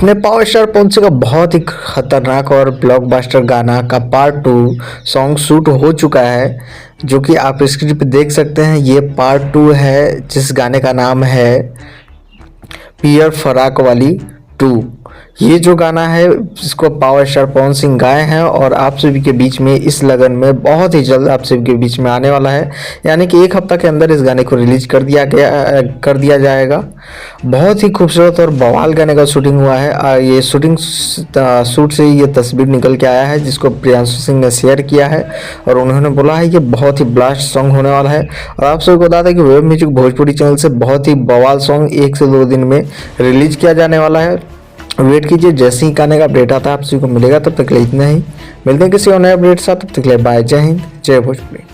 अपने power star Pawan Singh का बहुत ही खतरनाक और ब्लॉकबस्टर गाना का पार्ट 2 सॉन्ग शूट हो चुका है, जो कि आप स्क्रीन पे देख सकते हैं। ये पार्ट 2 है जिस गाने का नाम है पियर फराक वाली 2। ये जो गाना है इसको पावर स्टार पवन सिंह गाए हैं और आप सभी के बीच में इस लगन में बहुत ही जल्द आप सभी के बीच में आने वाला है, यानी कि एक हफ्ता के अंदर इस गाने को रिलीज कर दिया जाएगा। बहुत ही खूबसूरत और बवाल गाने का शूटिंग हुआ है। ये शूटिंग शूट से ये तस्वीर निकल के आया है जिसको प्रियांशु सिंह ने शेयर किया है और उन्होंने बोला है कि बहुत ही ब्लास्ट सॉन्ग होने वाला है। और आप सबको बता दें कि वेब म्यूजिक भोजपुरी चैनल से बहुत ही बवाल सॉन्ग 1 से 2 दिन में रिलीज किया जाने वाला है। वेट कीजिए, जैसे ही गाने का अपडेट आता है आप सभी को मिलेगा। तब तक के लिए इतना ही, मिलते हैं किसी और नए अपडेट के साथ। तब तक के लिए बाय, जय हिंद, जय भोजपुरी।